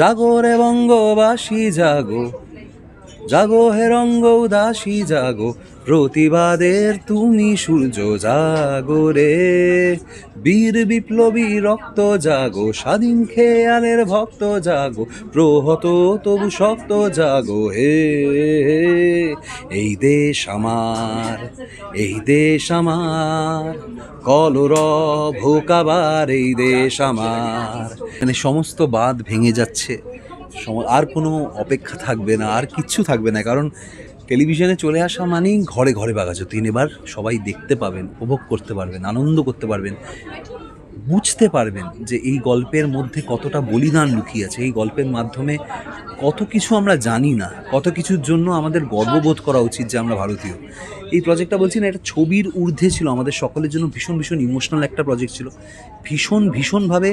জাগো রে বঙ্গবাসী জাগো, জাগো হে রঙ্গ উদাসী জাগো, প্রতিবাদের তুমি সূর্য জাগো রে। বীর বিপ্লবী রক্ত জাগো, স্বাধীন খেয়ালের ভক্ত জাগো, প্রহত তবু শক্ত জাগো হে। এই দেশ আমার, এই দেশ আমার, কলরব হোক আবার এই দেশ আমার। মানে সমস্ত বাঁধ ভেঙে যাচ্ছে, আর কোনো অপেক্ষা থাকবে না, আর কিচ্ছু থাকবে না। কারণ টেলিভিশনে চলে আসা মানেই ঘরে ঘরে বাঘাযতীন। এবার সবাই দেখতে পাবেন, উপভোগ করতে পারবেন, আনন্দ করতে পারবেন, বুঝতে পারবেন যে এই গল্পের মধ্যে কতটা বলিদান লুকিয়ে আছে। এই গল্পের মাধ্যমে কত কিছু আমরা জানি না, কত কিছুর জন্য আমাদের গর্ববোধ করা উচিত যে আমরা ভারতীয়। এই প্রজেক্টটা বলছি না, এটা ছবির ঊর্ধ্বে ছিল, আমাদের সকলের জন্য ভীষণ ভীষণ ইমোশনাল একটা প্রজেক্ট ছিল। ভীষণভাবে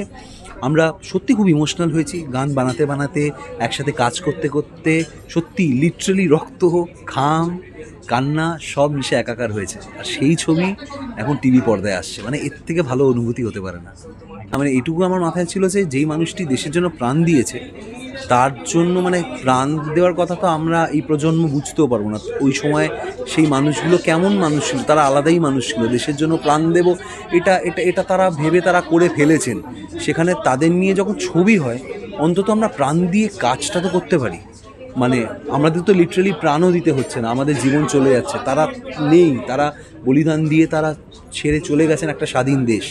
আমরা সত্যি খুব ইমোশনাল হয়েছি গান বানাতে বানাতে, একসাথে কাজ করতে করতে। সত্যি লিটারালি রক্ত, ঘাম, কান্না সব মিশে একাকার হয়েছে। আর সেই ছবি এখন টিভি পর্দায় আসছে, মানে এর থেকে ভালো অনুভূতি হতে পারে না। মানে এটুকু আমার মাথায় ছিল যে যেই মানুষটি দেশের জন্য প্রাণ দিয়েছে, তার জন্য মানে প্রাণ দেওয়ার কথা তো আমরা এই প্রজন্ম বুঝতেও পারবো না। ওই সময় সেই মানুষগুলো কেমন মানুষ ছিল, তারা আলাদাই মানুষ ছিল। দেশের জন্য প্রাণ দেব, এটা এটা এটা তারা ভেবে তারা করে ফেলেছেন। সেখানে তাদের নিয়ে যখন ছবি হয়, অন্তত আমরা প্রাণ দিয়ে কাজটা তো করতে পারি। মানে আমাদের তো লিটারালি প্রাণও দিতে হচ্ছে না, আমাদের জীবন চলে যাচ্ছে, তারা নেই, তারা বলিদান দিয়ে তারা ছেড়ে চলে গেছেন একটা স্বাধীন দেশ।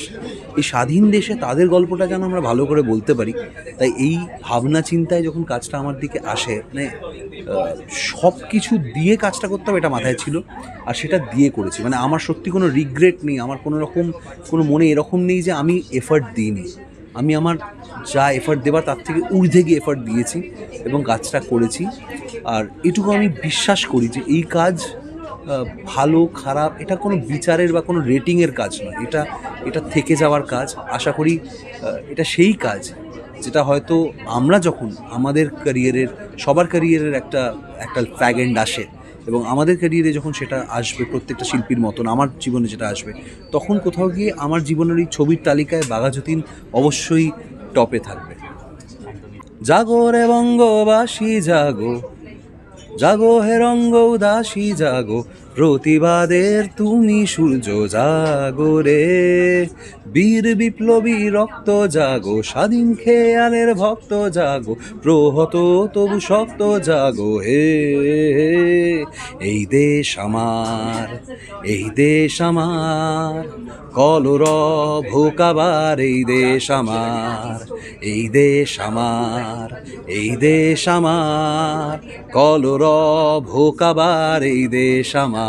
এই স্বাধীন দেশে তাদের গল্পটা যেন আমরা ভালো করে বলতে পারি। তাই এই ভাবনা চিন্তায় যখন কাজটা আমার দিকে আসে, মানে সব কিছু দিয়ে কাজটা করতে হবে এটা মাথায় ছিল, আর সেটা দিয়ে করেছি। মানে আমার সত্যি কোনো রিগ্রেট নেই, আমার কোনো রকম কোনো মনে এরকম নেই যে আমি এফার্ট দিইনি। আমি আমার যা এফার্ট দেবার তার থেকে ঊর্ধ্বে গিয়ে এফার্ট দিয়েছি এবং কাজটা করেছি। আর এটুকু আমি বিশ্বাস করি যে এই কাজ ভালো খারাপ এটা কোনো বিচারের বা কোনো রেটিংয়ের কাজ নয়, এটা থেকে যাওয়ার কাজ। আশা করি এটা সেই কাজ যেটা হয়তো আমরা যখন আমাদের ক্যারিয়ারের, সবার ক্যারিয়ারের একটা ফ্যাগ এন্ড আসে, এবং আমাদের ক্যারিয়ারে যখন সেটা আসবে, প্রত্যেকটা শিল্পীর মতন আমার জীবনে যেটা আসবে, তখন কোথাও গিয়ে আমার জীবনের এই ছবির তালিকায় বাঘাযতীন অবশ্যই টপে থাকবে। জাগো রে বঙ্গবাসী জাগো, জাগো হে রঙ্গ উদাসী জাগো, প্রতিবাদের তুমি সূর্য জাগো রে। বীর বিপ্লবী রক্ত জাগো, স্বাধীন খেয়ালের ভক্ত জাগো, প্রহত তবু শক্ত জাগো হে। এই দেশ আমার, এই দেশ আমার, কলরব হোক আবার এই দেশ আমার। এই দেশ আমার, এই দেশ আমার, কলরব হোক আবার এই দেশ আমার।